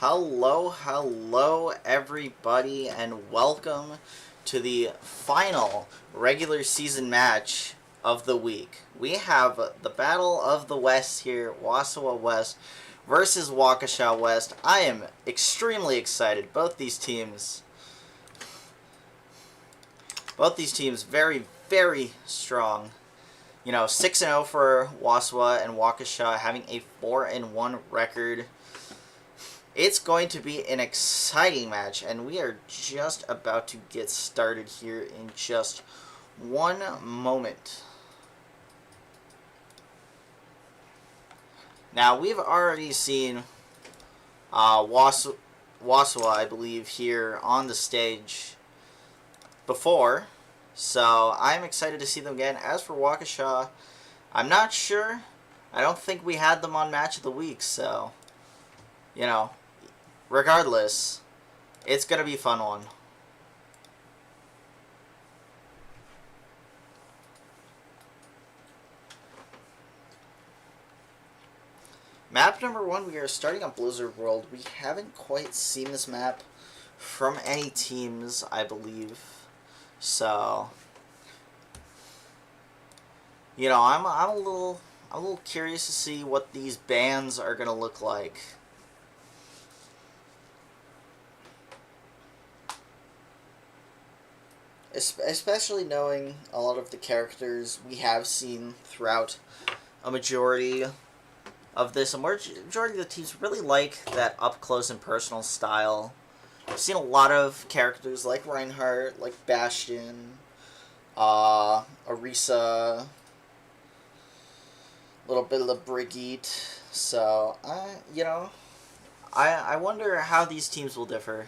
Hello everybody, and welcome to the final regular season match of the week. We have the Battle of the West here, WIHSEA West versus WIHSEA West. I am extremely excited. Both these teams very, very strong. 6-0 for WIHSEA and WIHSEA having a 4-1 record. It's going to be an exciting match, and we are just about to get started here in just one moment. Now, we've already seen WIHSEA, I believe, here on the stage before, so I'm excited to see them again. As for WIHSEA, I'm not sure. I don't think we had them on Match of the Week, so, regardless, it's going to be a fun one. Map number 1, we are starting on Blizzard World. We haven't quite seen this map from any teams, I believe. So, I'm a little curious to see what these bans are going to look like. Especially knowing a lot of the characters we have seen throughout a majority of this. A majority of the teams really like that up-close and personal style. I've seen a lot of characters like Reinhardt, like Bastion, Orisa, a little bit of the Brigitte. So, I wonder how these teams will differ.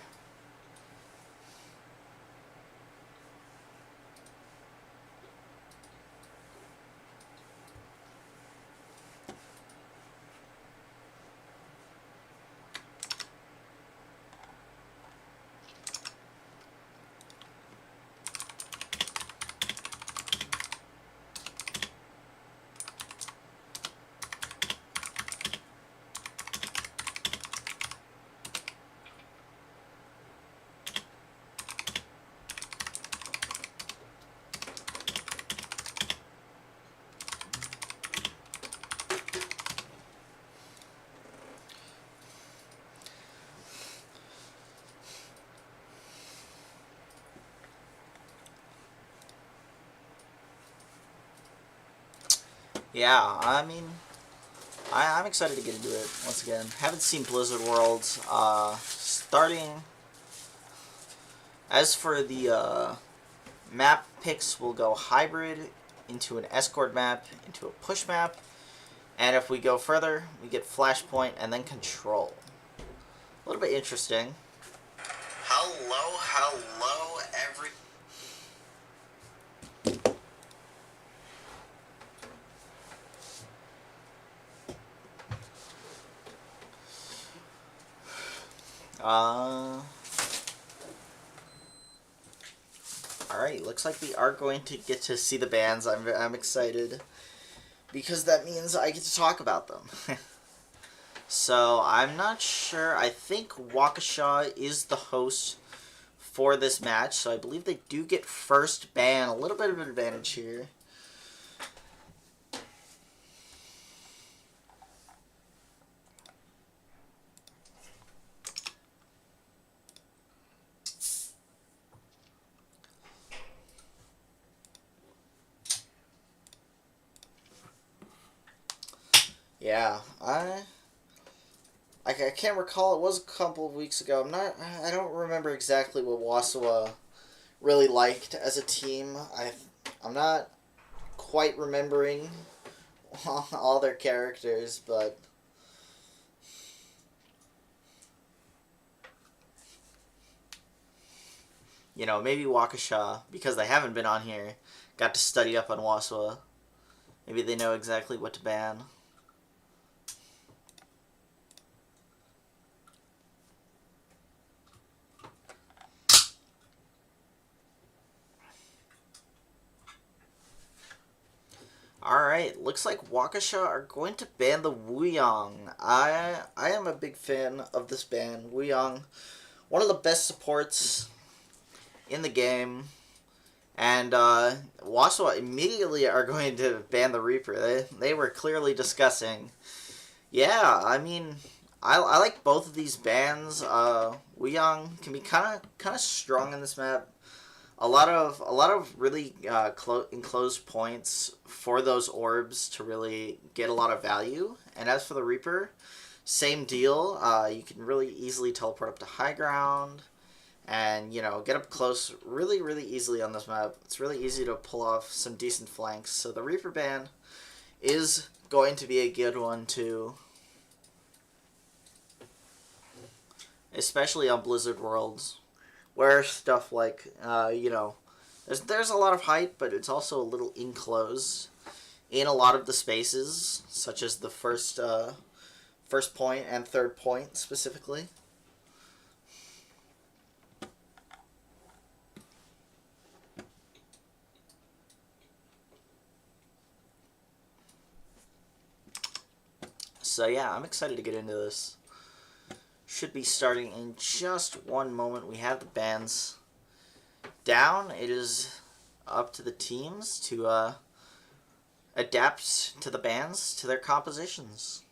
Yeah, I'm excited to get into it once again. Haven't seen Blizzard World. Starting. As for the map picks, we'll go hybrid into an escort map, into a push map, and if we go further, we get flashpoint and then control. A little bit interesting. Hello, every. Alright, looks like we are going to get to see the bands. I'm excited, because that means I get to talk about them. So, I'm not sure. I think WIHSEA is the host for this match, so I believe they do get first ban. A little bit of an advantage here. Yeah, I can't recall. It was a couple of weeks ago. I don't remember exactly what WIHSEA really liked as a team. I'm not quite remembering all their characters, but maybe WIHSEA, because they haven't been on here, got to study up on WIHSEA. Maybe they know exactly what to ban. Alright. Alright, looks like WIHSEA are going to ban the Wuyong. I am a big fan of this ban. Wuyong, one of the best supports in the game. And WIHSEA immediately are going to ban the Reaper. They were clearly discussing. Yeah, I mean, I like both of these bans. Wuyong can be kind of strong in this map. A lot of really enclosed points for those orbs to really get a lot of value. And as for the Reaper, same deal. You can really easily teleport up to high ground, and get up close really easily on this map. It's really easy to pull off some decent flanks. So the Reaper ban is going to be a good one too, especially on Blizzard Worlds, where stuff like, there's a lot of height, but it's also a little enclosed in a lot of the spaces, such as the first point and third point specifically. So yeah, I'm excited to get into this. Should be starting in just one moment. We have the bans down. It is up to the teams to adapt to the bans, to their compositions.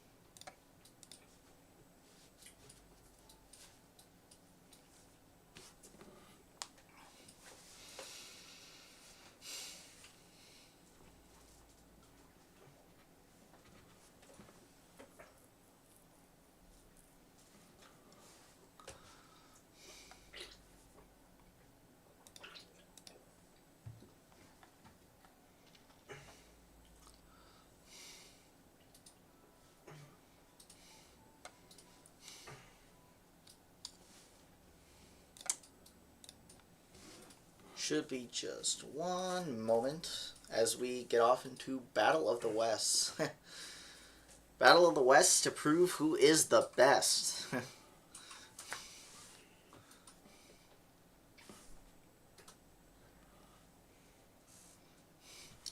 Should be just one moment as we get off into Battle of the West. Battle of the West to prove who is the best.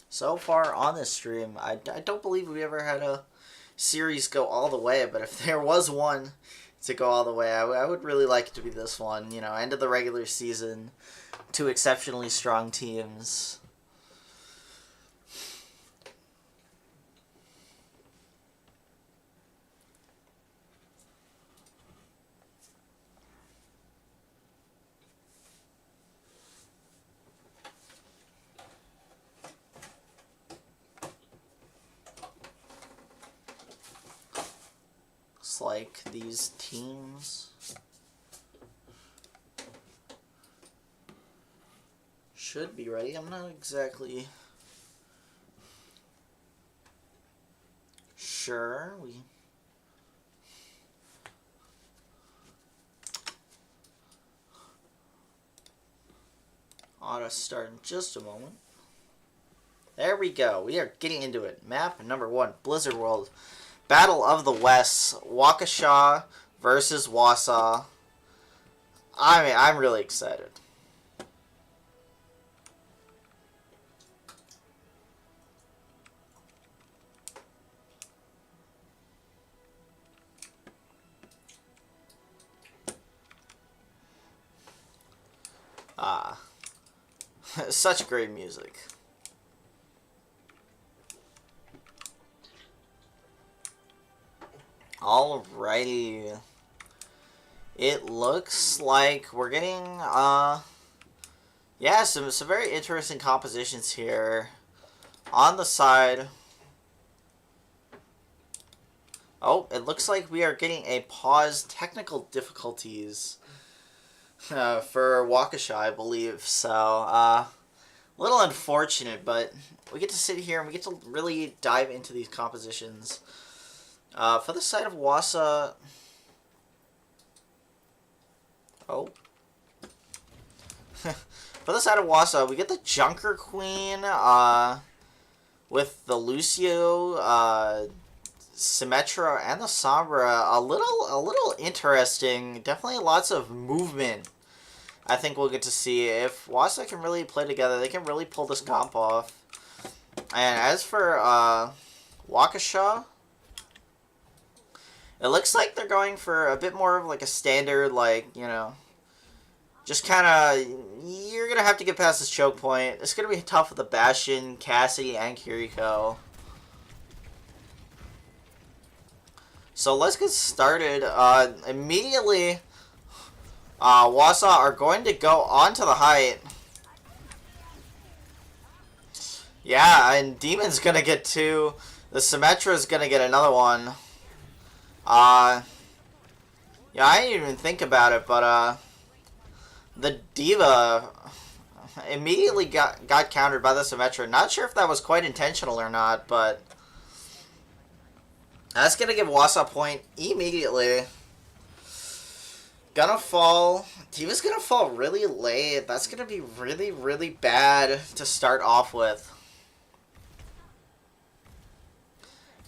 So far on this stream, I don't believe we ever had a series go all the way, but if there was one to go all the way, I would really like it to be this one. End of the regular season, two exceptionally strong teams. Looks like these teams should be ready. I'm not exactly sure. We ought to start in just a moment. There we go. We are getting into it. Map number 1, Blizzard World. Battle of the West. WIHSEA versus WIHSEA. I'm really excited. Such great music. Alrighty. It looks like we're getting, yeah, some very interesting compositions here. On the side. Oh, it looks like we are getting a pause technical difficulties for WIHSEA, I believe. So, a little unfortunate, but we get to sit here and we get to really dive into these compositions. For the side of WIHSEA, for the side of WIHSEA, we get the Junker Queen with the Lucio, Symmetra, and the Sombra. A little interesting. Definitely lots of movement. I think we'll get to see if WIHSEA can really play together. They can really pull this comp off. And as for WIHSEA, it looks like they're going for a bit more of like a standard, like, you know, just kind of, you're going to have to get past this choke point. It's going to be tough with the Bastion, Cassidy, and Kiriko. So let's get started. Immediately, WIHSEA are going to go onto the height. Yeah, and Demon's going to get two. The Symmetra's going to get another one. Yeah, I didn't even think about it, but, the D.Va immediately got countered by the Symmetra. Not sure if that was quite intentional or not, but that's going to give WIHSEA a point immediately. Gonna fall. D.Va's gonna fall really late. That's gonna be really, really bad to start off with.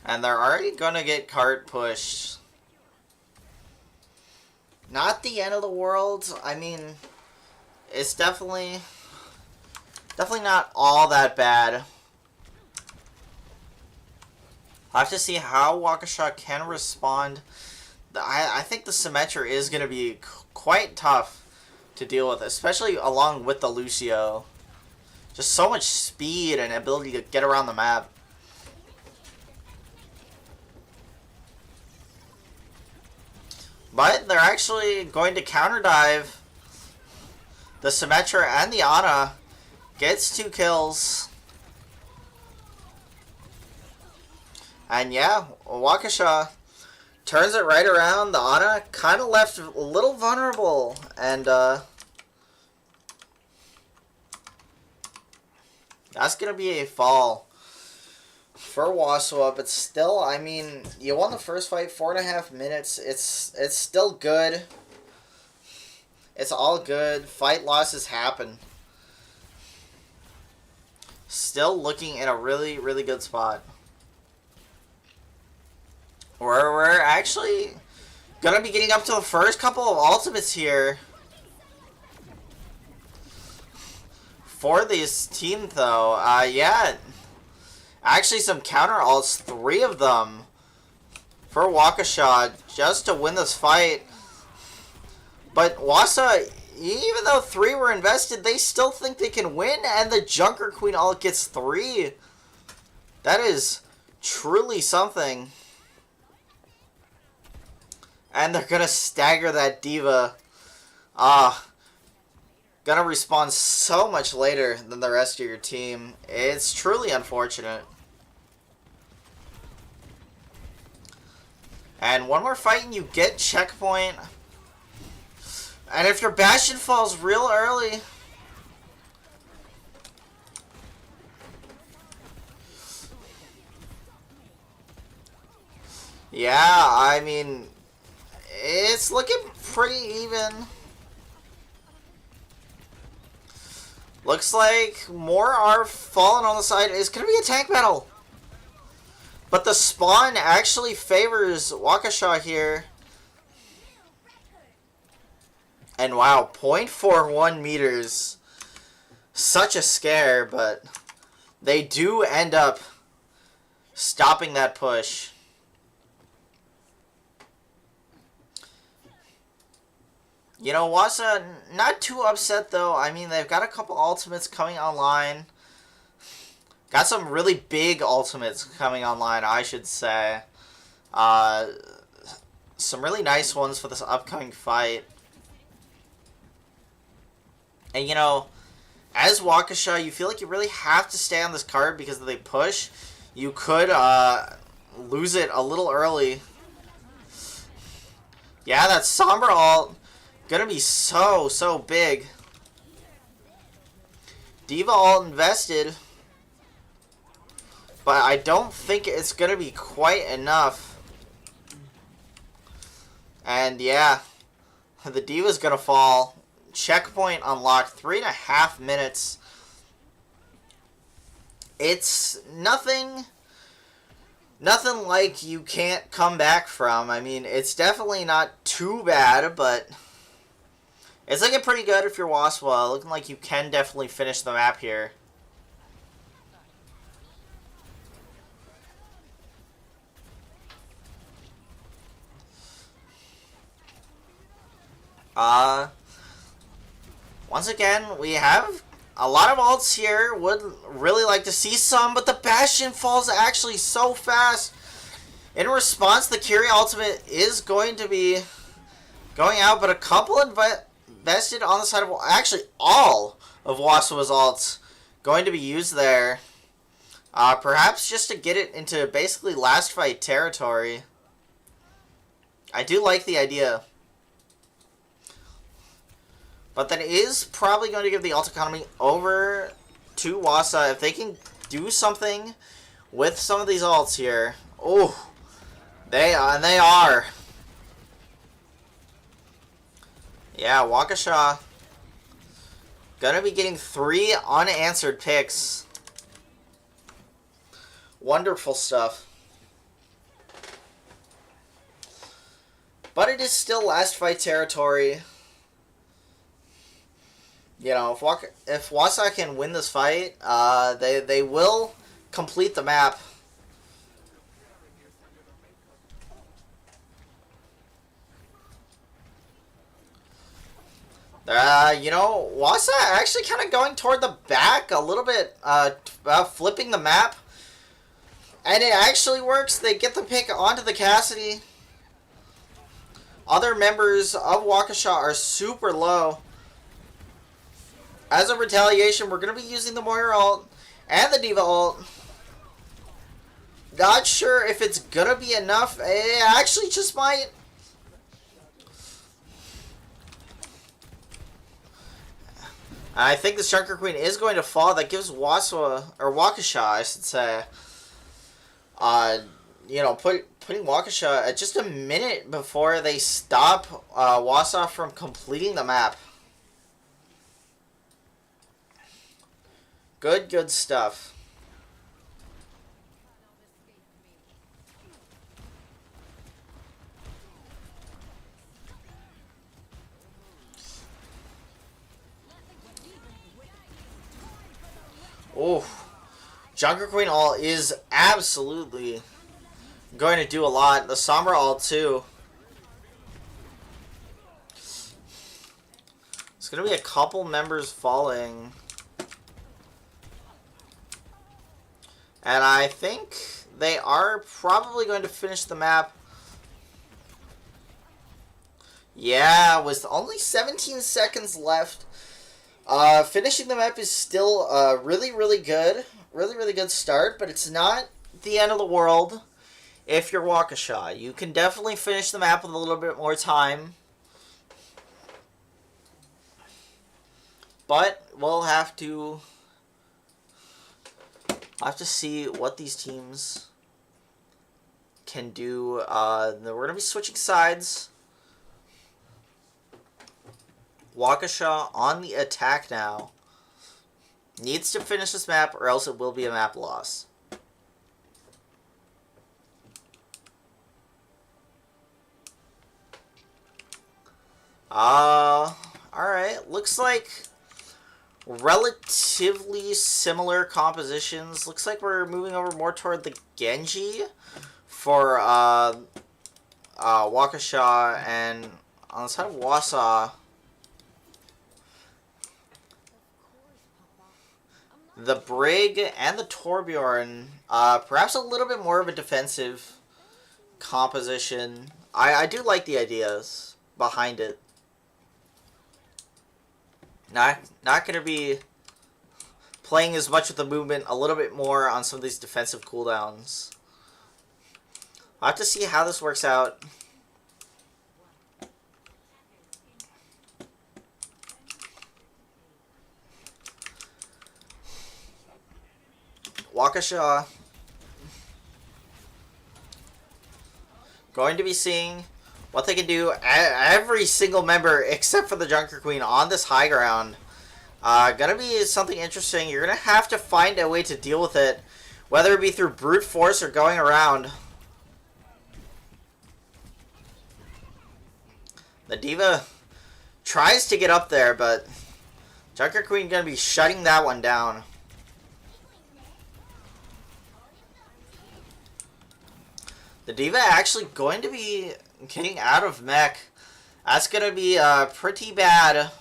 And they're already gonna get cart pushed. Not the end of the world. I mean, it's definitely not all that bad. I'll have to see how WIHSEA can respond. I think the Symmetra is going to be quite tough to deal with, especially along with the Lucio. Just so much speed and ability to get around the map. But they're actually going to counter dive. The Symmetra and the Ana gets 2 kills. And yeah, WIHSEA turns it right around. The Ana kind of left a little vulnerable. And that's going to be a fall for WIHSEA. But still, I mean, you won the first fight, 4.5 minutes. It's still good. It's all good. Fight losses happen. Still looking in a really, really good spot. We're actually gonna be getting up to the first couple of ultimates here for this team, though. Yeah, actually some counter ults, 3 of them for WIHSEA just to win this fight. But WIHSEA, even though 3 were invested, they still think they can win, and the Junker Queen ult gets 3. That is truly something. And they're gonna stagger that D.Va. Gonna respawn so much later than the rest of your team. It's truly unfortunate. And one more fight and you get checkpoint. And if your Bastion falls real early, yeah, I mean, it's looking pretty even. Looks like more are falling on the side. It's going to be a tank battle. But the spawn actually favors WIHSEA here. And wow, 0.41 meters. Such a scare, but they do end up stopping that push. You know, WIHSEA, not too upset, though. I mean, they've got a couple ultimates coming online. Got some really big ultimates coming online, I should say. Some really nice ones for this upcoming fight. And, you know, as WIHSEA, you feel like you really have to stay on this card because if they push, you could lose it a little early. Yeah, that Sombra ult gonna be so big. D.Va ult invested, but I don't think it's gonna be quite enough. And yeah, the D.Va's gonna fall. Checkpoint unlocked, 3.5 minutes. It's nothing like you can't come back from. I mean, it's definitely not too bad, but it's looking pretty good if you're WIHSEA. Looking like you can definitely finish the map here. Once again, we have a lot of ults here. Would really like to see some, but the Bastion falls actually so fast. In response, the Curie ultimate is going to be going out, but a couple invested on the side of... Actually, all of WIHSEA's ults going to be used there. Perhaps just to get it into basically last fight territory. I do like the idea. But that is probably going to give the ult economy over to WIHSEA. If they can do something with some of these ults here. Oh, they are. Yeah, WIHSEA gonna be getting 3 unanswered picks. Wonderful stuff. But it is still last fight territory. You know, if WIHSEA can win this fight, they will complete the map. You know, WIHSEA actually kind of going toward the back a little bit, flipping the map. And it actually works. They get the pick onto the Cassidy. Other members of WIHSEA are super low. As a retaliation, we're going to be using the Moira ult and the D.Va ult. Not sure if it's going to be enough. It actually just might. I think the Junker Queen is going to fall. That gives WIHSEA, I should say, you know, putting WIHSEA at just a minute before they stop WIHSEA from completing the map. Good stuff. Oh, Junker Queen ult is absolutely going to do a lot. The Sombra ult too. It's going to be a couple members falling. And I think they are probably going to finish the map. Yeah, with only 17 seconds left. Finishing the map is still really good. Really good start, but it's not the end of the world if you're WIHSEA. You can definitely finish the map with a little bit more time. But we'll have to see what these teams can do. We're going to be switching sides. WIHSEA on the attack now. Needs to finish this map or else it will be a map loss. Alright. Looks like relatively similar compositions. Looks like we're moving over more toward the Genji for WIHSEA, and on the side of WIHSEA, the Brig and the Torbjorn, perhaps a little bit more of a defensive composition. I do like the ideas behind it. Not going to be playing as much with the movement, a little bit more on some of these defensive cooldowns. I'll have to see how this works out. WIHSEA going to be seeing what they can do. Every single member except for the Junker Queen on this high ground. Gonna be something interesting. You're gonna have to find a way to deal with it, whether it be through brute force or going around. The D.Va tries to get up there, but Junker Queen gonna be shutting that one down. The D.Va actually going to be getting out of mech That's going to be pretty bad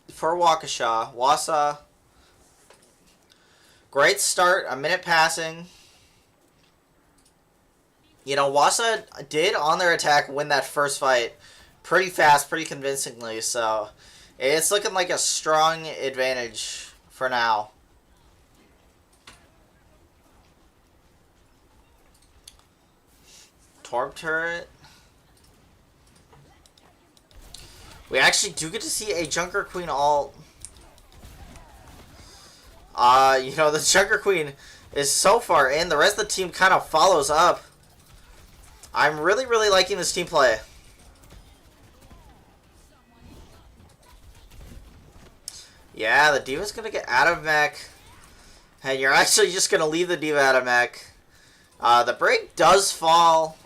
for WIHSEA. WIHSEA, great start, a minute passing. You know, WIHSEA did, on their attack, win that first fight pretty fast, pretty convincingly, so it's looking like a strong advantage for now. Torp turret. We actually do get to see a Junker Queen ult. You know, the Junker Queen is so far in. The rest of the team kind of follows up. I'm really, really liking this team play. Yeah, the D.Va's going to get out of mech. And you're actually just going to leave the D.Va out of mech. The break does fall.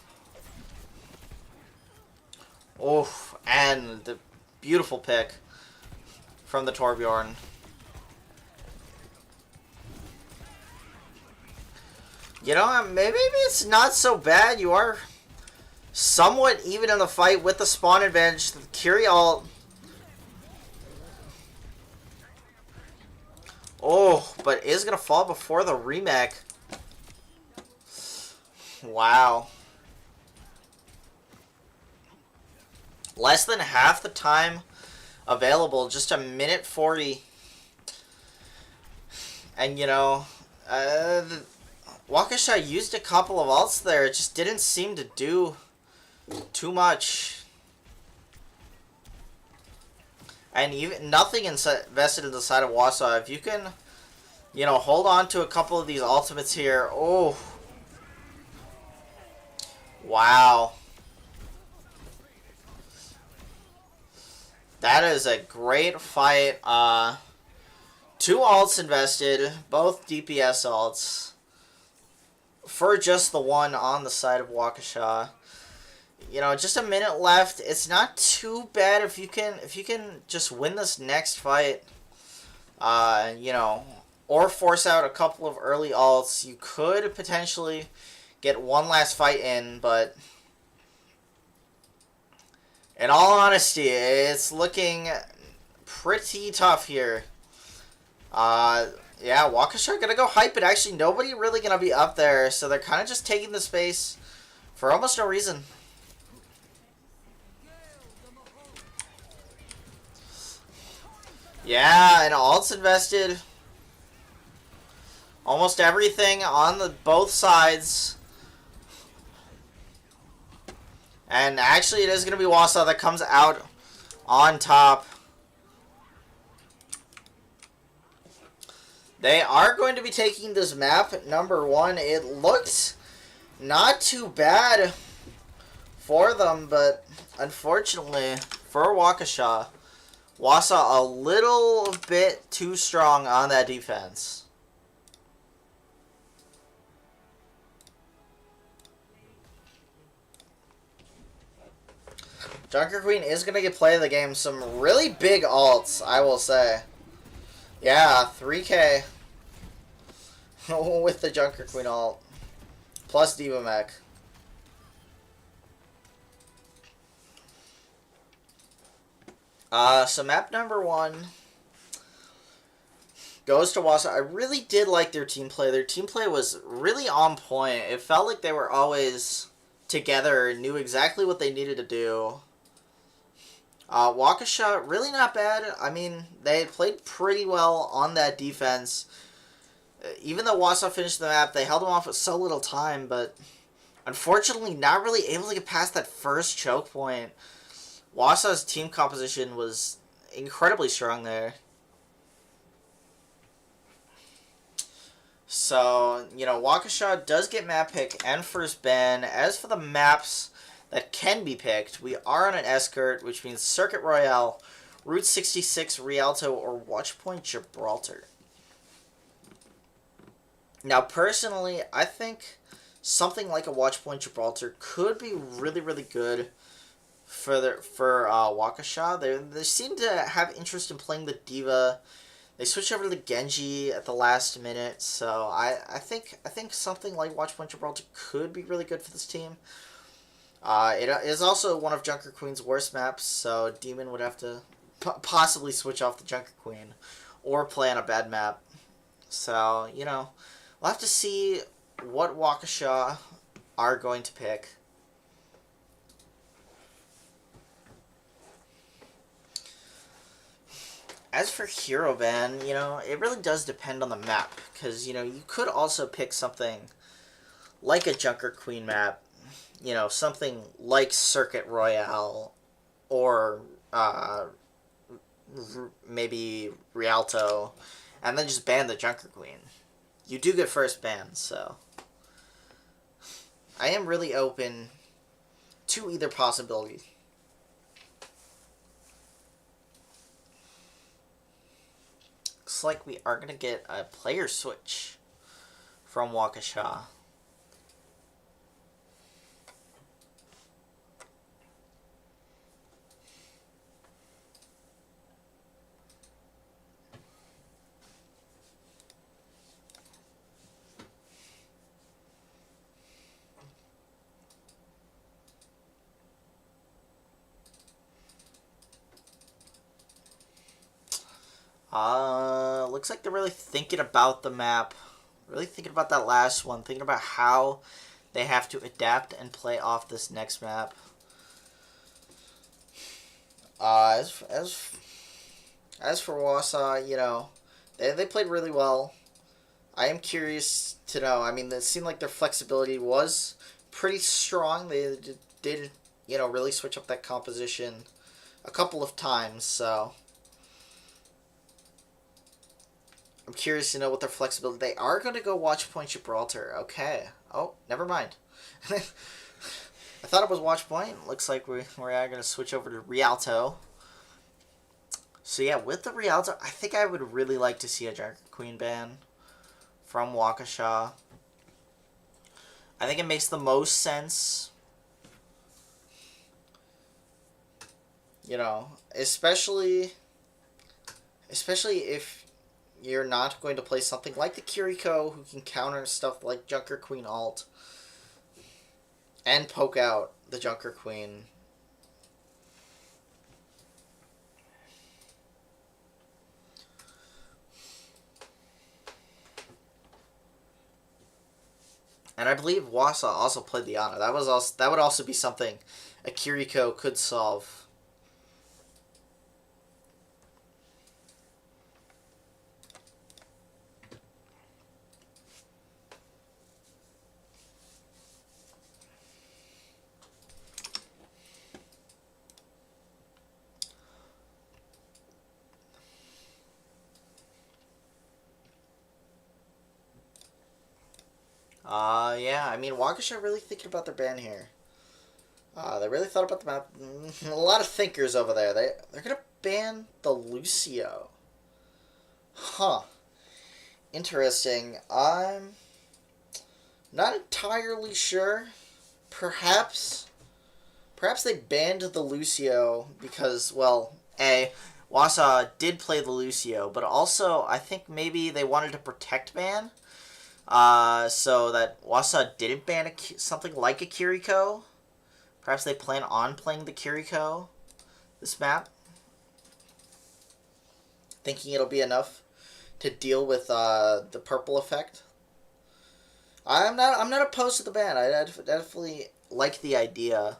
Oh, and the beautiful pick from the Torbjorn. You know, maybe it's not so bad. You are somewhat even in the fight with the spawn advantage. The Curie ult. Oh, but is going to fall before the remake. Wow. Less than half the time available, just a minute 40. And, you know, WIHSEA used a couple of ults there. It just didn't seem to do too much. And even nothing invested in the side of WIHSEA. If you can, you know, hold on to a couple of these ultimates here. Oh. Wow. That is a great fight. 2 ults invested, both DPS ults, for just the one on the side of WIHSEA. You know, just a minute left. It's not too bad if you can just win this next fight. You know, or force out a couple of early ults. You could potentially get one last fight in, but in all honesty, it's looking pretty tough here. Yeah, WIHSEA gonna go hype it. Actually, nobody really gonna be up there, so they're kind of just taking the space for almost no reason. Yeah, and ults invested. Almost everything on both sides. And actually, it is going to be WIHSEA that comes out on top. They are going to be taking this map, number 1. It looks not too bad for them, but unfortunately for WIHSEA, a little bit too strong on that defense. Junker Queen is going to get play of the game. Some really big ults, I will say. Yeah, 3K with the Junker Queen ult. Plus D.Va mech. So map number 1 goes to WIHSEA. I really did like their team play. Their team play was really on point. It felt like they were always together, knew exactly what they needed to do. WIHSEA, really not bad. I mean, they played pretty well on that defense. Even though WIHSEA finished the map, they held them off with so little time, but unfortunately not really able to get past that first choke point. WIHSEA's team composition was incredibly strong there. So, you know, WIHSEA does get map pick and first ban. As for the maps that can be picked, we are on an Escort, which means Circuit Royale, Route 66, Rialto, or Watchpoint Gibraltar. Now, personally, I think something like a Watchpoint Gibraltar could be really, really good for WIHSEA. They seem to have interest in playing the D.Va. They switched over to the Genji at the last minute, so I think something like Watchpoint Gibraltar could be really good for this team. It is also one of Junker Queen's worst maps, so Demon would have to possibly switch off the Junker Queen or play on a bad map. So, you know, we'll have to see what WIHSEA are going to pick. As for hero ban, you know, it really does depend on the map, because, you know, you could also pick something like a Junker Queen map, you know, something like Circuit Royale, or maybe Rialto, and then just ban the Junker Queen. You do get first ban, so I am really open to either possibility. Looks like we are going to get a player switch from WIHSEA. Looks like they're really thinking about the map. Really thinking about that last one. Thinking about how they have to adapt and play off this next map. As for WIHSEA, you know, they played really well. I am curious to know. I mean, it seemed like their flexibility was pretty strong. They did, you know, really switch up that composition a couple of times, so I'm curious to know what their flexibility. They are going to go Watch Point Gibraltar. Okay. Oh, never mind. I thought it was Watch Point. Looks like we are going to switch over to Rialto. So yeah, with the Rialto, I think I would really like to see a Junker Queen ban from WIHSEA. I think it makes the most sense. You know, especially if you're not going to play something like the Kiriko, who can counter stuff like Junker Queen ult and poke out the Junker Queen. And I believe WIHSEA also played the Ana. That would also be something a Kiriko could solve. Yeah, I mean, WIHSEA are really thinking about their ban here. They really thought about the map. A lot of thinkers over there. They're gonna ban the Lucio. Huh. Interesting. I'm not entirely sure. Perhaps they banned the Lucio because, well, WIHSEA did play the Lucio, but also I think maybe they wanted to protect ban. So that WIHSEA didn't ban something like a Kiriko. Perhaps they plan on playing the Kiriko this map, thinking it'll be enough to deal with the purple effect. I'm not opposed to the ban. I definitely like the idea.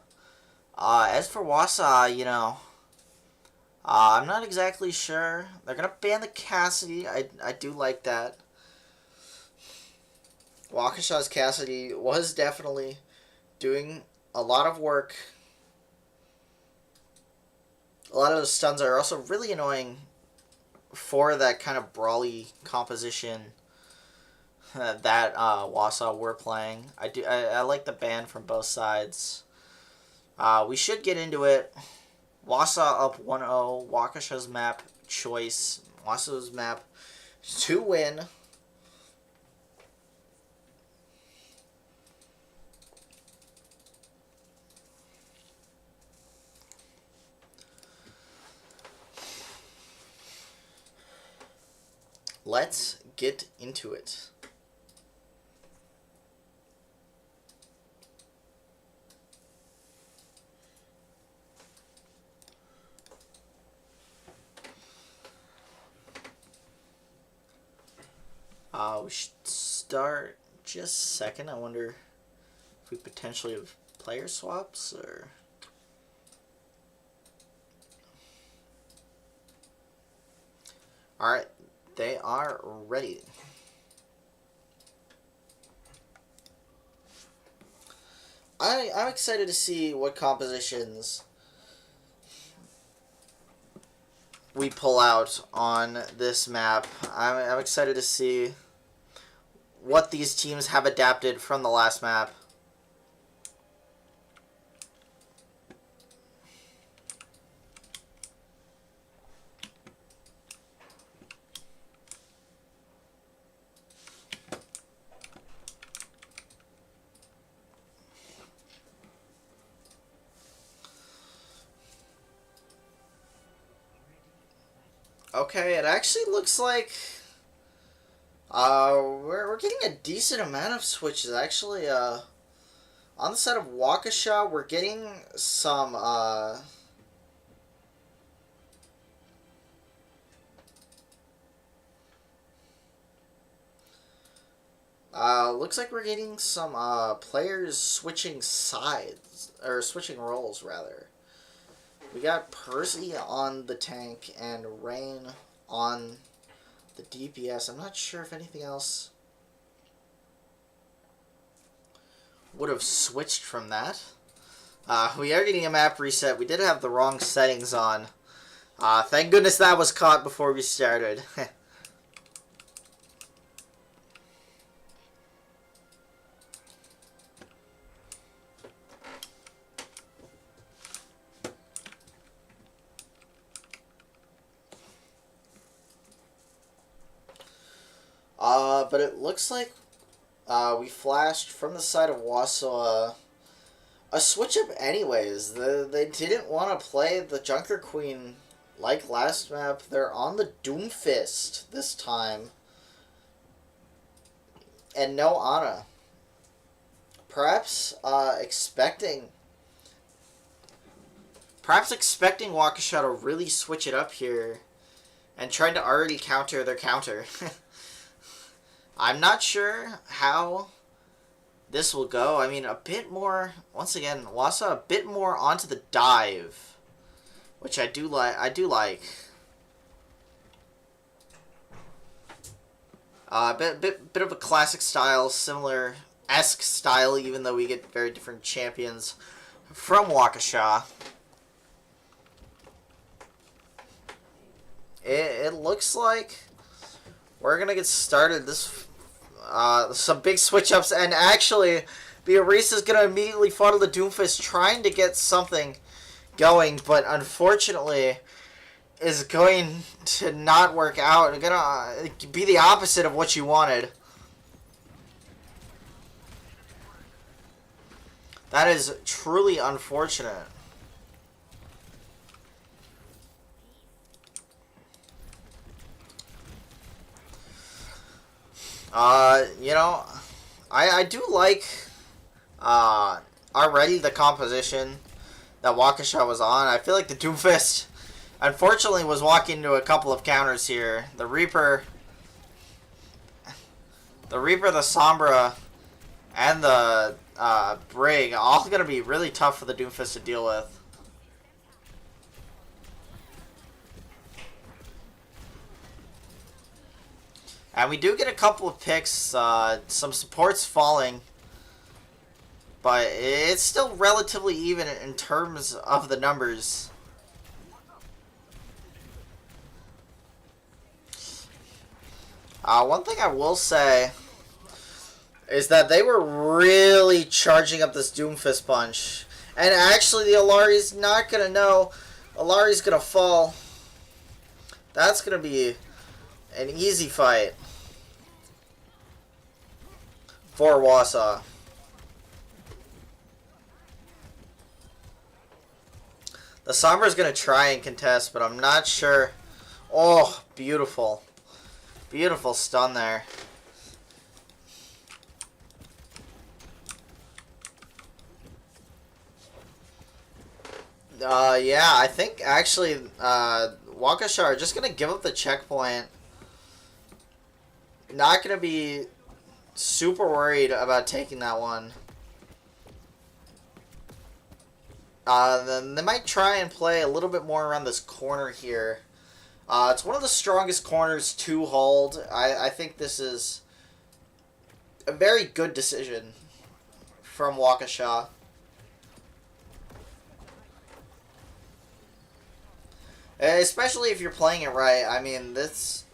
As for WIHSEA, you know, I'm not exactly sure. They're gonna ban the Cassidy. I do like that. WIHSEA's Cassidy was definitely doing a lot of work. A lot of those stuns are also really annoying for that kind of brawly composition that WIHSEA were playing. I like the ban from both sides. We should get into it. WIHSEA up 1-0. WIHSEA's map choice. WIHSEA's map to win. Let's get into it. We should start just a second. I wonder if we potentially have player swaps or... Alright, they are ready. I'm excited to see what compositions we pull out on this map. I'm excited to see what these teams have adapted from the last map. Okay, it actually looks like we're getting a decent amount of switches. Actually, on the side of WIHSEA, we're getting some looks like we're getting some players switching sides, or switching roles rather. We got Percy on the tank and Rain on the DPS. I'm not sure if anything else would have switched from that. We are getting a map reset. We did have the wrong settings on. Thank goodness that was caught before we started. But it looks like we flashed from the side of WIHSEA a switch up anyways. They didn't want to play the Junker Queen like last map. They're on the Doomfist this time. And no Ana. Perhaps expecting WIHSEA to really switch it up here and trying to already counter their counter. I'm not sure how this will go. I mean, a bit more, once again, WIHSEA a bit more onto the dive, which I do like. Bit of a classic style, similar-esque style, even though we get very different champions from WIHSEA. It looks like we're gonna get started. Some big switch-ups, and actually, WIHSEA is gonna immediately follow the Doomfist, trying to get something going, but unfortunately, is going to not work out. It's gonna be the opposite of what you wanted. That is truly unfortunate. You know, I do like, already the composition that WIHSEA was on. I feel like the Doomfist, unfortunately, was walking into a couple of counters here. The Reaper, the Sombra, and the, Brig, all gonna be really tough for the Doomfist to deal with. And we do get a couple of picks, some supports falling, but it's still relatively even in terms of the numbers. One thing I will say is that they were really charging up this Doomfist punch. And actually the Alari's not going to know. Alari's going to fall. That's going to be an easy fight for WIHSEA. The Sombra's going to try and contest, but I'm not sure. Oh, beautiful. Beautiful stun there. Yeah, I think actually WIHSEA are just going to give up the checkpoint. not going to be super worried about taking that one. Then they might try and play a little bit more around this corner here. It's one of the strongest corners to hold. I think this is a very good decision from WIHSEA. Especially if you're playing it right. I mean, this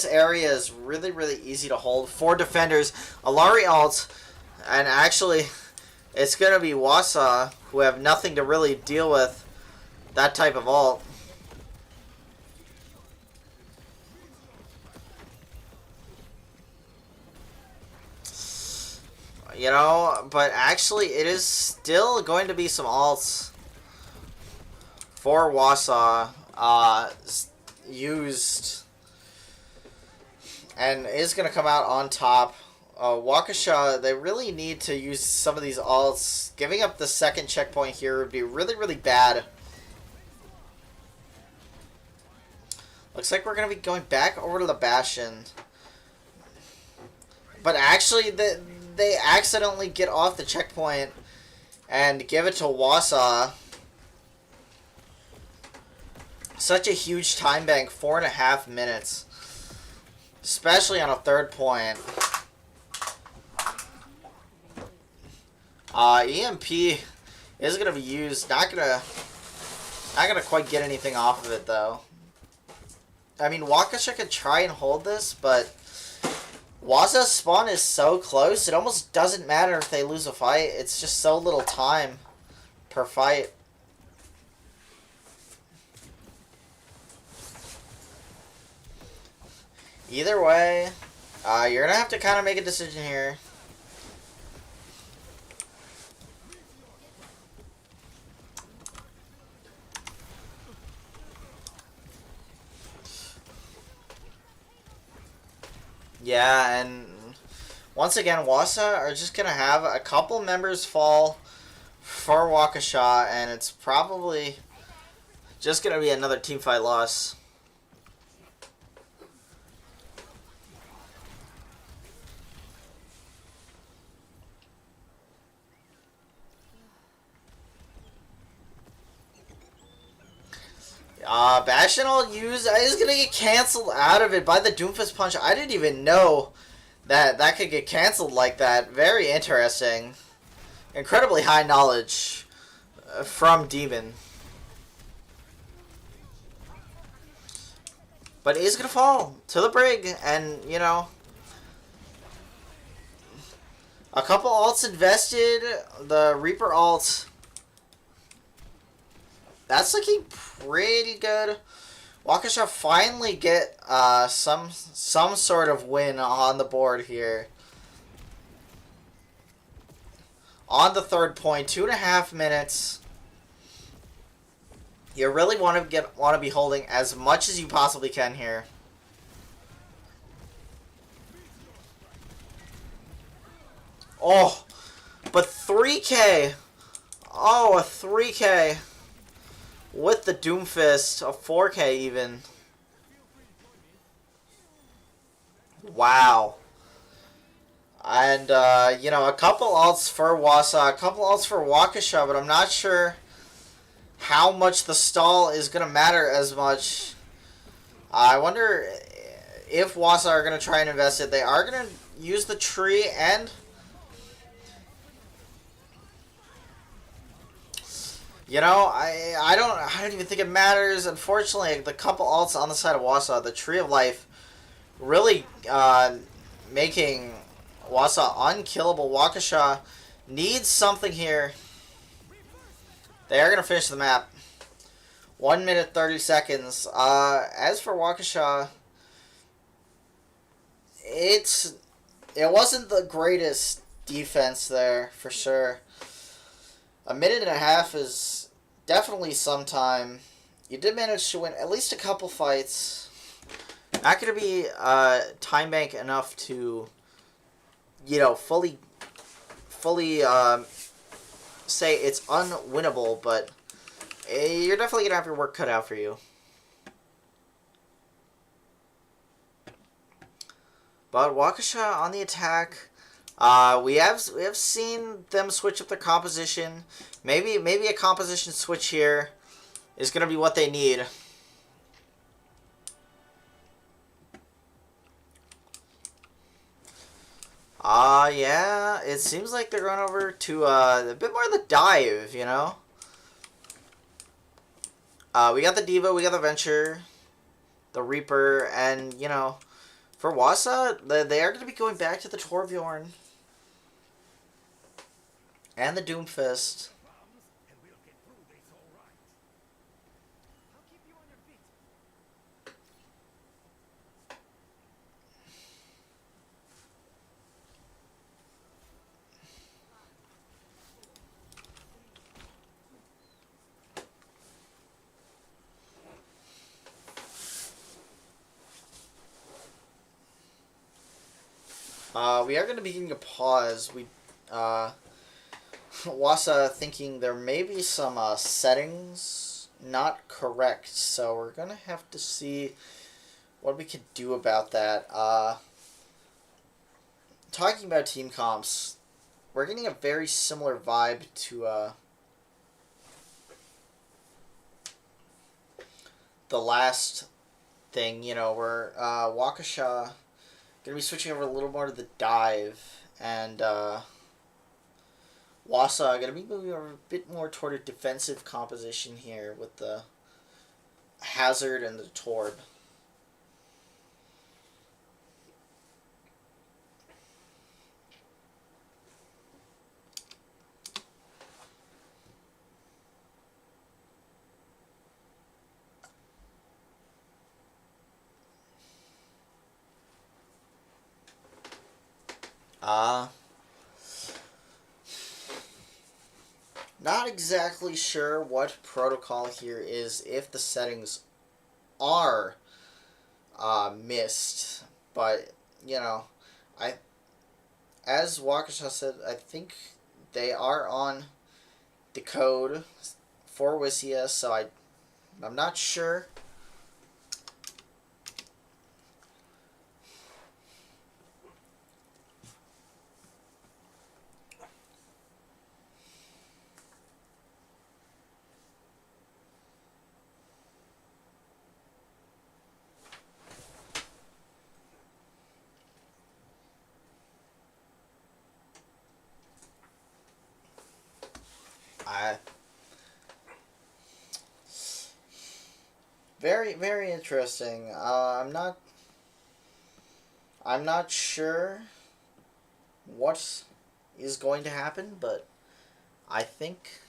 area is really, really easy to hold. 4 defenders, Alari ult, and actually, it's going to be WIHSEA who have nothing to really deal with that type of ult. You know, but actually, it is still going to be some ults for WIHSEA used, and is going to come out on top. WIHSEA, they really need to use some of these ults. Giving up the second checkpoint here would be really, really bad. Looks like we're going to be going back over to the Bastion. But actually, they accidentally get off the checkpoint and give it to WIHSEA. Such a huge time bank, 4.5 minutes. Especially on a third point. EMP is going to be used. Not gonna quite get anything off of it, though. I mean, WIHSEA could try and hold this, but WIHSEA's spawn is so close, it almost doesn't matter if they lose a fight. It's just so little time per fight. Either way, you're going to have to kind of make a decision here. Yeah, and once again, WIHSEA are just going to have a couple members fall for WIHSEA, and it's probably just going to be another teamfight loss. Bastion ult use is going to get canceled out of it by the Doomfist Punch. I didn't even know that that could get canceled like that. Very interesting. Incredibly high knowledge from Demon. But he's going to fall to the brig, and, you know, a couple ults invested. The Reaper ult, that's looking pretty good. WIHSEA finally get some sort of win on the board here. On the third point, 2.5 minutes. You really want to be holding as much as you possibly can here. Oh, but 3K. Oh, a 3K. With the Doomfist, a 4K even. Wow. And, you know, a couple ults for WIHSEA, a couple ults for WIHSEA, but I'm not sure how much the stall is going to matter as much. I wonder if WIHSEA are going to try and invest it. They are going to use the tree and... You know, I don't even think it matters. Unfortunately, the couple ults on the side of WIHSEA, the Tree of Life, really making WIHSEA unkillable. WIHSEA needs something here. They are going to finish the map. 1 minute 30 seconds. As for WIHSEA, it wasn't the greatest defense there for sure. A minute and a half is definitely some time. You did manage to win at least a couple fights. Not going to be time bank enough to, you know, fully say it's unwinnable, but you're definitely going to have your work cut out for you. But WIHSEA on the attack. We have seen them switch up their composition. Maybe a composition switch here is gonna be what they need. Yeah, it seems like they're going over to a bit more of the dive, you know. We got the Diva, we got the Venture, the Reaper, and you know, for WIHSEA, they are going to be going back to the Torbjorn and the Doomfist. We are going to be getting a pause. WIHSEA thinking there may be some settings not correct, so we're going to have to see what we could do about that. Talking about team comps, we're getting a very similar vibe to the last thing, you know, where WIHSEA going to be switching over a little more to the dive, and WIHSEA going to be moving over a bit more toward a defensive composition here with the Hazard and the Torb. Not exactly sure what protocol here is if the settings are missed, but you know, as WIHSEA said, I think they are on the code for WIHSEA, so I'm not sure. Very, very interesting. I'm not sure what is going to happen, but I think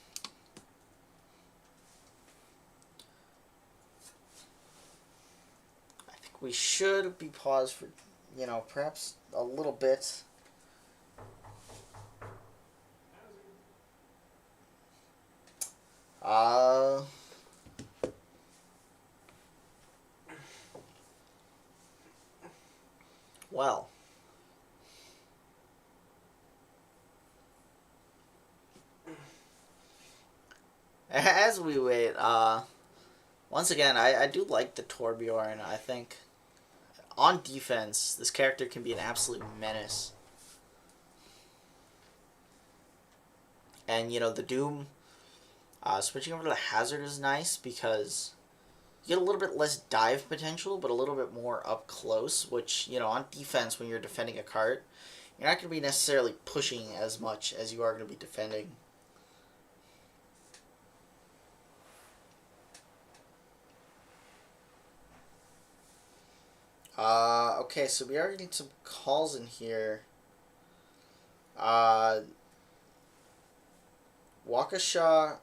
we should be paused for, you know, perhaps a little bit. Well. As we wait, once again, I do like the Torbjorn. I think on defense, this character can be an absolute menace. And, you know, the Doom, switching over to the Hazard is nice because you get a little bit less dive potential, but a little bit more up close, which, you know, on defense, when you're defending a cart, you're not going to be necessarily pushing as much as you are going to be defending. Okay, so we are getting some calls in here. WIHSEA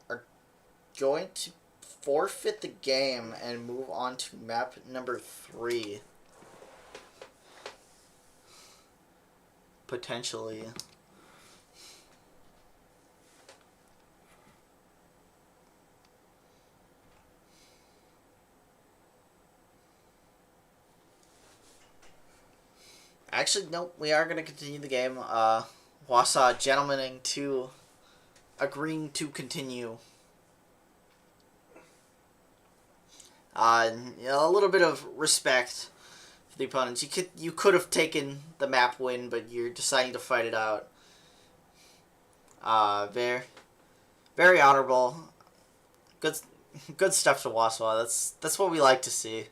are going to forfeit the game and move on to map number 3. Potentially. Actually, nope, we are going to continue the game. WIHSEA gentlemaning to agreeing to continue. You know, a little bit of respect for the opponents. You could have taken the map win, but you're deciding to fight it out. Very honorable. Good stuff to WIHSEA. That's what we like to see.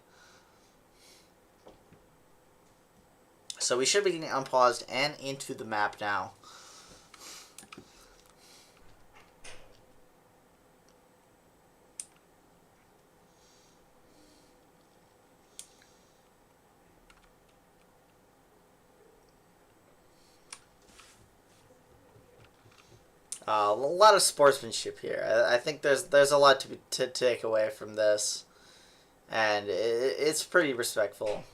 So we should be getting unpaused and into the map now. A lot of sportsmanship here. I think there's a lot to take away from this, and it's pretty respectful.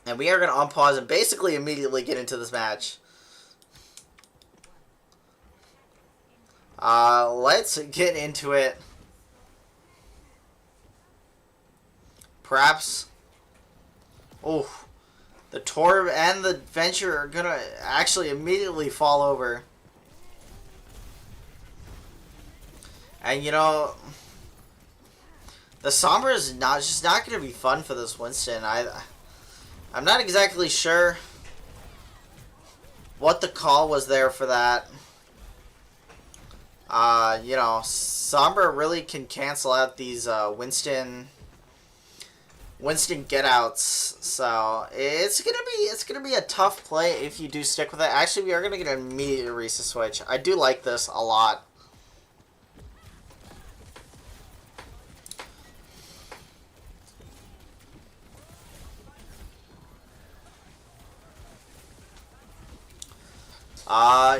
And we are going to unpause and basically immediately get into this match. Let's get into it. Perhaps. Oh, the Torb and the Venture are going to actually immediately fall over. And you know, the Sombra is just not going to be fun for this Winston. I'm not exactly sure what the call was there for that. You know, Sombra really can cancel out these Winston get-outs. So it's gonna be a tough play if you do stick with it. Actually, we are gonna get an immediate WIHSEA switch. I do like this a lot.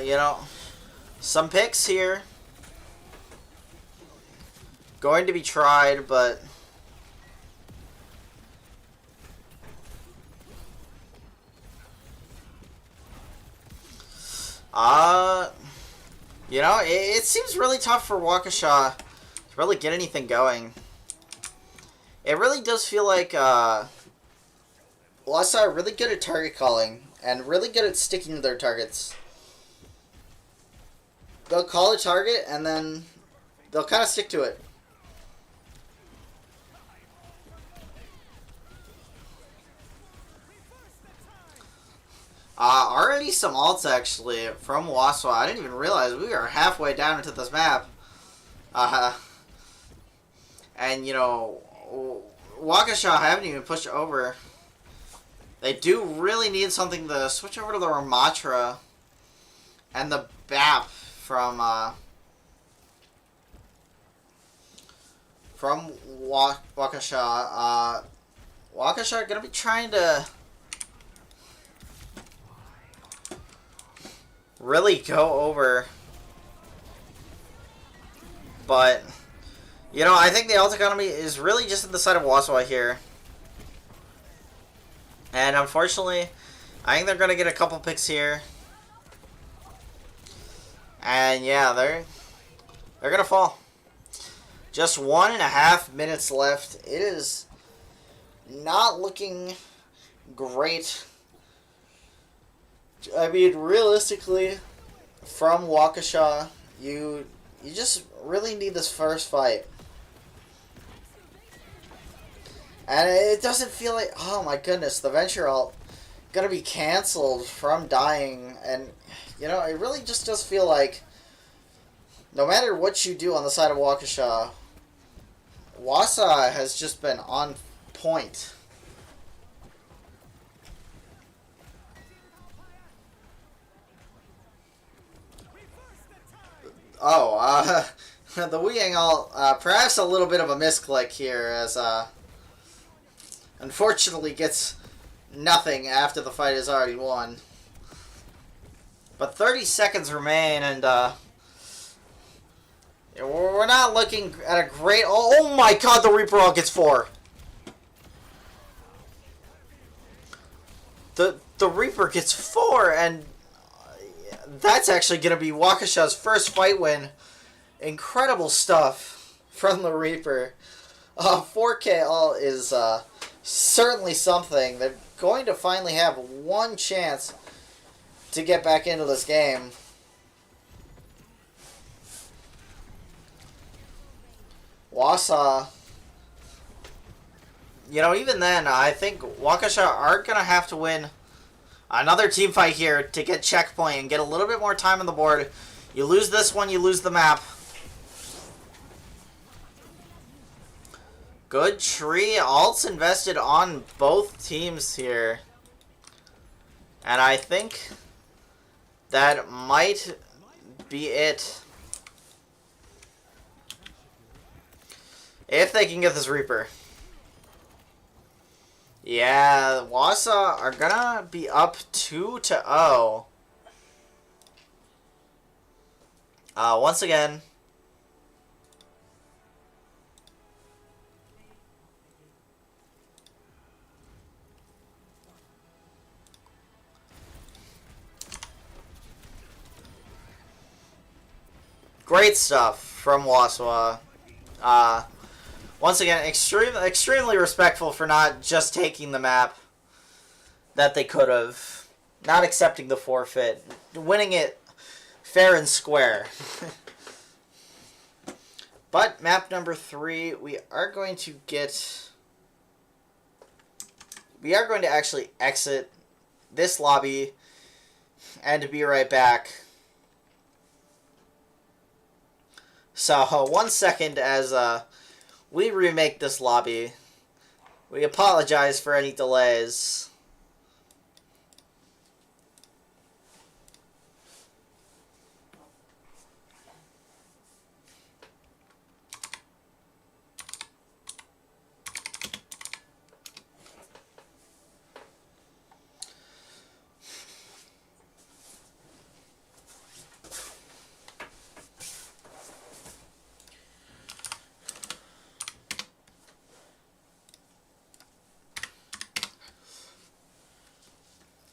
You know, some picks here going to be tried, but you know, it seems really tough for WIHSEA to really get anything going. It really does feel like WIHSEA are really good at target calling and really good at sticking to their targets. They'll call a target and then they'll kind of stick to it. Already some ults actually from WIHSEA. I didn't even realize we are halfway down into this map. And you know, WIHSEA haven't even pushed over. They do really need something to switch over to the Ramatra and the BAP from WIHSEA. WIHSEA are gonna be trying to really go over, but you know, I think the ult economy is really just on the side of WIHSEA here. And unfortunately, I think they're going to get a couple picks here. And yeah, they're going to fall. Just 1.5 minutes left. It is not looking great. I mean, realistically, from WIHSEA, you just really need this first fight. And it doesn't feel like, oh my goodness, the Venture ult gonna be cancelled from dying. And, you know, it really just does feel like no matter what you do on the side of WIHSEA, WIHSEA has just been on point. Oh, the Wu Yang ult, perhaps a little bit of a misclick here as, unfortunately gets nothing after the fight is already won. But 30 seconds remain, and we're not looking at a great... Oh my god, the Reaper ult gets 4. The Reaper gets 4, and that's actually going to be WIHSEA's first fight win. Incredible stuff from the Reaper. 4K ult is... certainly something. They're going to finally have one chance to get back into this game. WIHSEA, you know, even then, I think WIHSEA are going to have to win another team fight here to get checkpoint and get a little bit more time on the board. You lose this one, you lose the map. Good tree. Alts invested on both teams here. And I think that might be it. If they can get this Reaper. Yeah, WIHSEA are gonna be up 2-0. Once again. Great stuff from WIHSEA. Once again, extremely respectful for not just taking the map that they could have. Not accepting the forfeit. Winning it fair and square. But map number 3, we are going to actually exit this lobby and to be right back. So, 1 second as we remake this lobby. We apologize for any delays.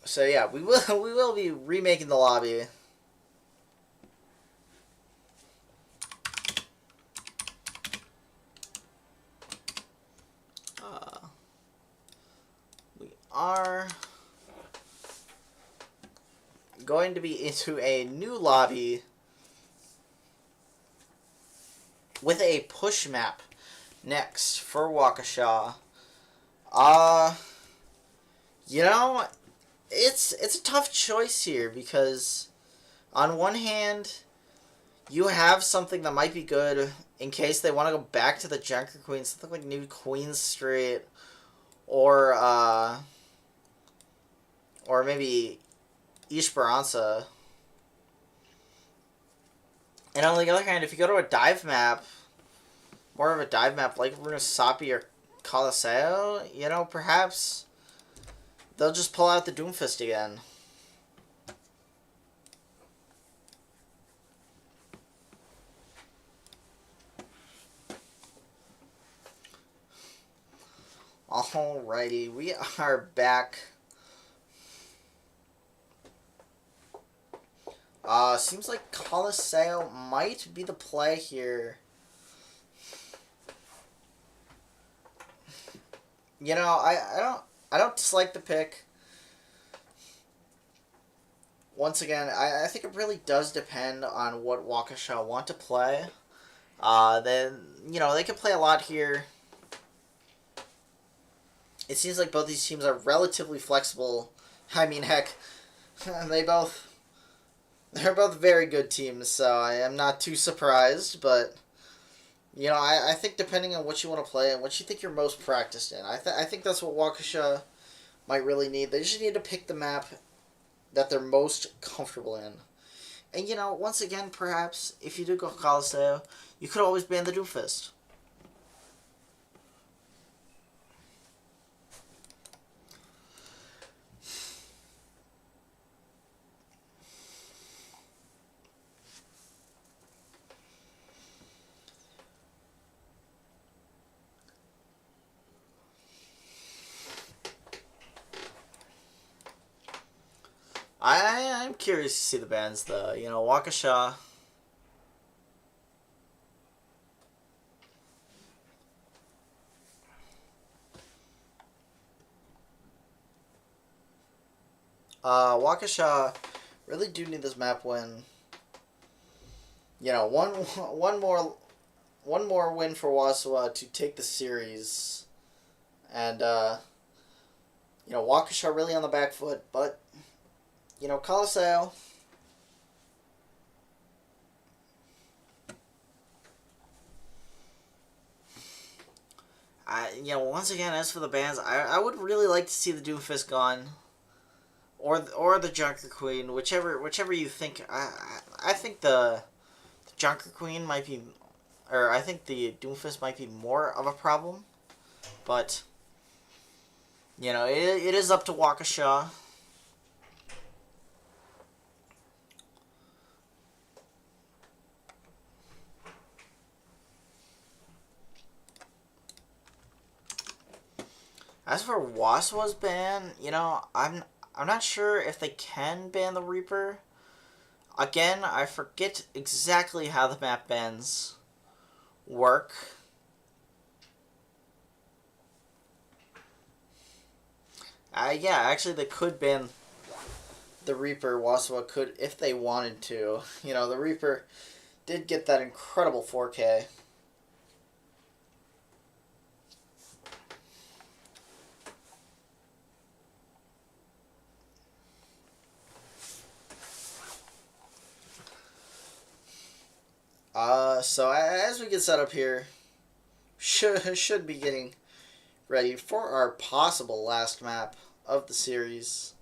So yeah, we will be remaking the lobby. We are going to be into a new lobby with a push map next for WIHSEA. You know, it's a tough choice here because on one hand you have something that might be good in case they want to go back to the Junker Queen, something like New Queen Street or maybe Esperanza. And on the other hand, if you go to a dive map, more of a dive map like Runasapi or Colosseo, you know, perhaps they'll just pull out the Doomfist again. Alrighty, we are back. Seems like Colosseo might be the play here. You know, I don't dislike the pick. Once again, I think it really does depend on what WIHSEA want to play. Then, you know, they can play a lot here. It seems like both these teams are relatively flexible. I mean, heck, they're both very good teams, so I am not too surprised, but you know, I think depending on what you want to play and what you think you're most practiced in, I think that's what WIHSEA might really need. They just need to pick the map that they're most comfortable in. And, you know, once again, perhaps, if you do go Colosseo, you could always ban the Doomfist. I'm curious to see the bans, though. You know, WIHSEA. WIHSEA really do need this map win. You know, one one more win for WIHSEA to take the series, and Waukesha really on the back foot, but Colosseo. Once again, as for the bans, I would really like to see the Doomfist gone, or the Junker Queen, whichever you think. I think the Junker Queen might be, or I think the Doomfist might be more of a problem, but it is up to Waukesha. As for WIHSEA's ban, I'm not sure if they can ban the Reaper. Again, I forget exactly how the map bans work. Yeah, actually they could ban the Reaper. WIHSEA could if they wanted to. The Reaper did get that incredible 4K. So as we get set up here, should be getting ready for our possible last map of the series.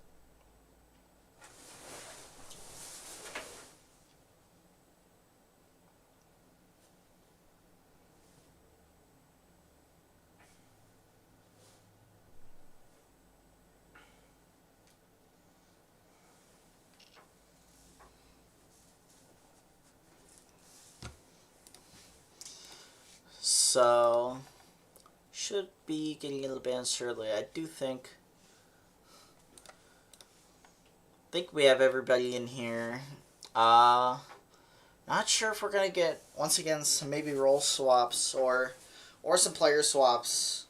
So, should be getting into the band shortly. I do think we have everybody in here. Not sure if we're gonna get, once again, some maybe role swaps or some player swaps.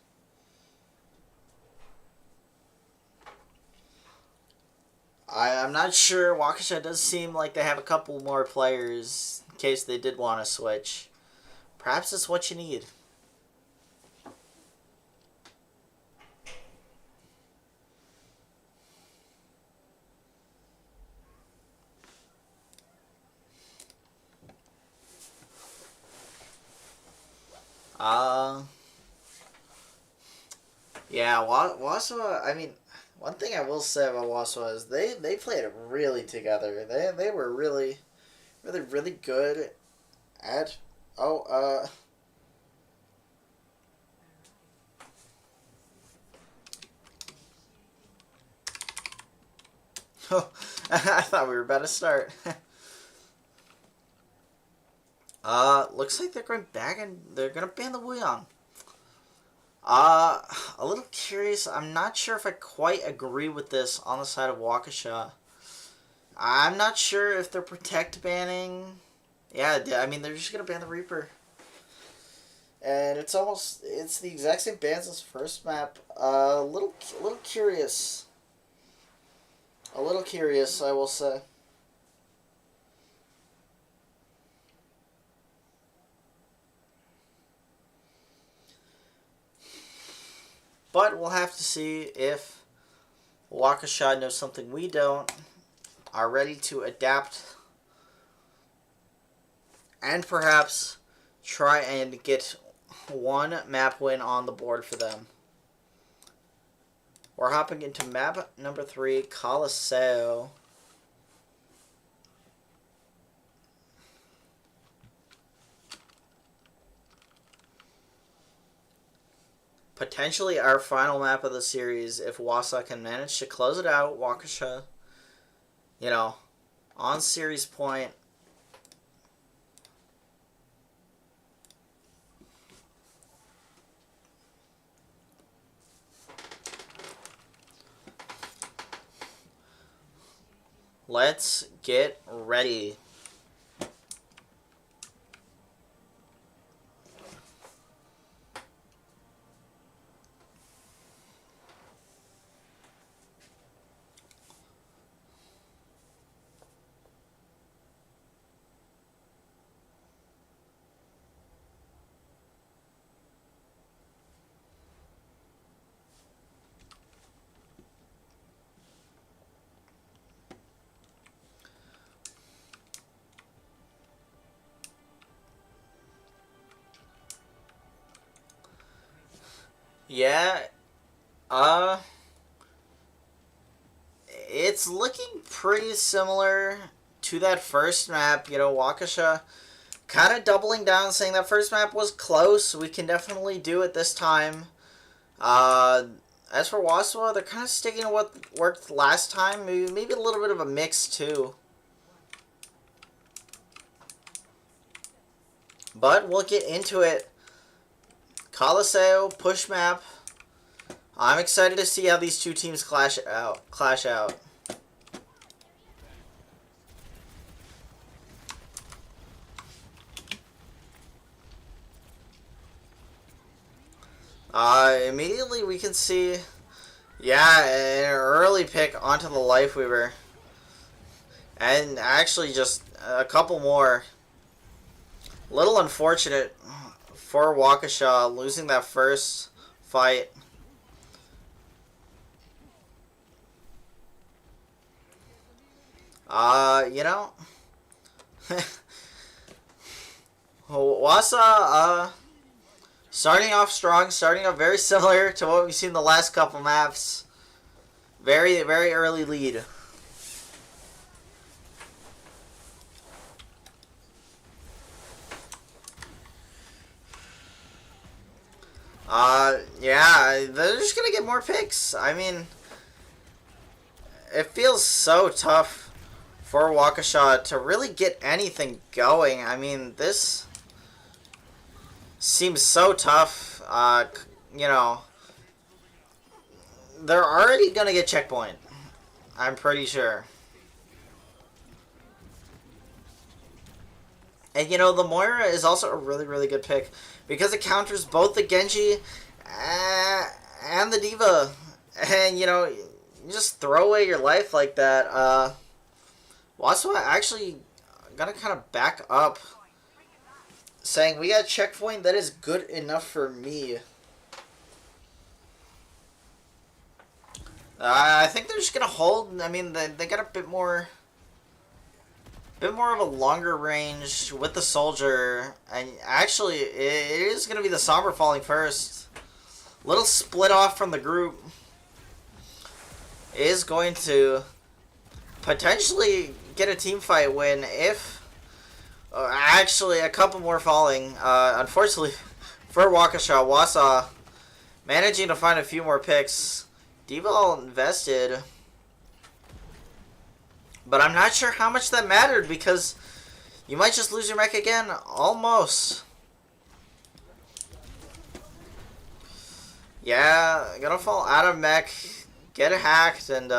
I'm not sure. Waukesha does seem like they have a couple more players in case they did want to switch. Perhaps it's what you need. Yeah, WIHSEA, I mean, one thing I will say about WIHSEA is they played really together. They were really, really, really good at, I thought we were about to start. Looks like they're going back and they're gonna ban the Wuyong. A little curious. I'm not sure if I quite agree with this on the side of Waukesha. I'm not sure if they're protect banning. Yeah, I mean, they're just gonna ban the Reaper. And it's the exact same bans as first map. A little curious. A little curious, I will say. But we'll have to see if Waukesha knows something we don't, are ready to adapt, and perhaps try and get one map win on the board for them. We're hopping into map number 3, Colosseo. Potentially our final map of the series if WIHSEA can manage to close it out. Waukesha, on series point. Let's get ready. Yeah, uh, it's looking pretty similar to that first map. You know, Waukesha kind of doubling down, saying that first map was close. We can definitely do it this time. Uh, as for WIHSEA, they're kind of sticking to what worked last time. Maybe a little bit of a mix too. But we'll get into it. Coliseo, push map. I'm excited to see how these two teams clash out. Immediately we can see, yeah, an early pick onto the Lifeweaver. And actually just a couple more. Little unfortunate for Waukesha losing that first fight. You know, WIHSEA, starting off strong, starting off very similar to what we've seen the last couple maps. Very, very early lead. Yeah, they're just gonna get more picks. I mean, it feels so tough for Waukesha to really get anything going. I mean, this seems so tough. You know, they're already gonna get checkpoint. I'm pretty sure. And you know, the Moira is also a really, really good pick because it counters both the Genji and the Diva. And you know, you just throw away your life like that. WIHSEA actually gonna kind of back up, saying we got a checkpoint that is good enough for me. I think they're just gonna hold. I mean, they got a bit more of a longer range with the soldier, and actually it is gonna be the Sombra falling first. Little split off from the group is going to potentially get a team fight win if actually a couple more falling. Unfortunately for Waukesha, WIHSEA managing to find a few more picks. Diva all invested, but I'm not sure how much that mattered because you might just lose your mech again. Almost. Yeah, gonna fall out of mech, get hacked, and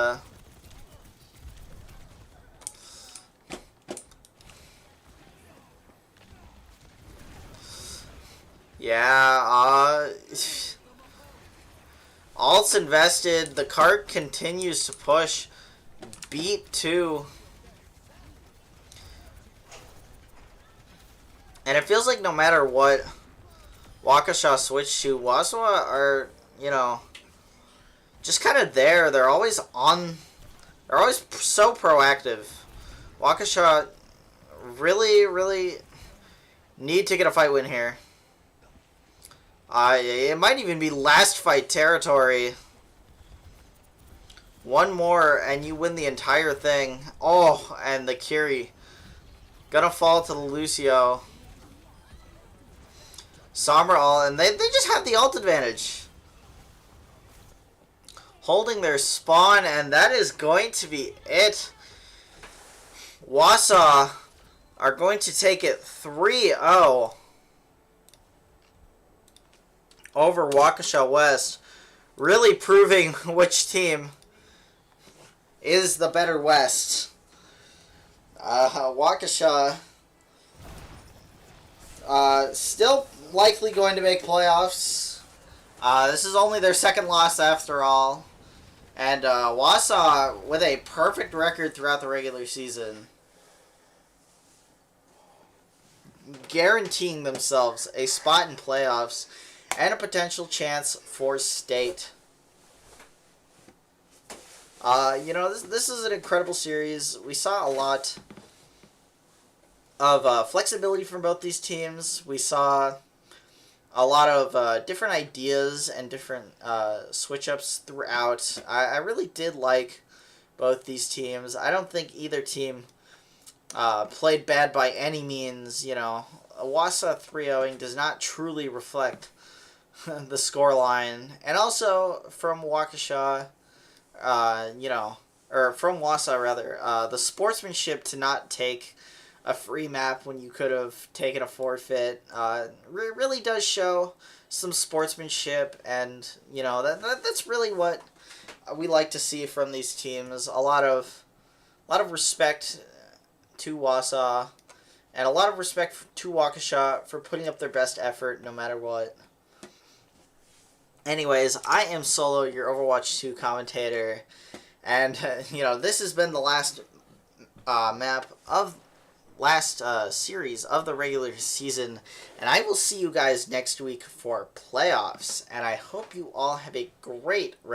yeah, Alt's invested. The cart continues to push. Beat 2. And it feels like no matter what Waukesha switch to, WIHSEA are, you know, just kind of there. They're always on. They're always so proactive. Waukesha really, really need to get a fight win here. It might even be last fight territory. One more and you win the entire thing. Oh, and the Kiri. Gonna fall to the Lucio. Sombra all, and they just have the ult advantage. Holding their spawn, and that is going to be it. WIHSEA are going to take it 3-0 over Waukesha West, really proving which team is the better West. Waukesha still likely going to make playoffs. This is only their second loss after all. And WIHSEA with a perfect record throughout the regular season, guaranteeing themselves a spot in playoffs and a potential chance for state. You know, this is an incredible series. We saw a lot of flexibility from both these teams. We saw a lot of different ideas and different switch ups throughout. I really did like both these teams. I don't think either team played bad by any means. You know, WIHSEA 3-0ing does not truly reflect the scoreline. And also from WIHSEA, you know, or from WIHSEA rather, the sportsmanship to not take a free map when you could have taken a forfeit really does show some sportsmanship, and you know that's really what we like to see from these teams. A lot of respect to WIHSEA, and a lot of respect to WIHSEA for putting up their best effort no matter what. Anyways, I am Solo, your Overwatch 2 commentator, and you know, this has been the last map of last series of the regular season, and I will see you guys next week for playoffs, and I hope you all have a great rest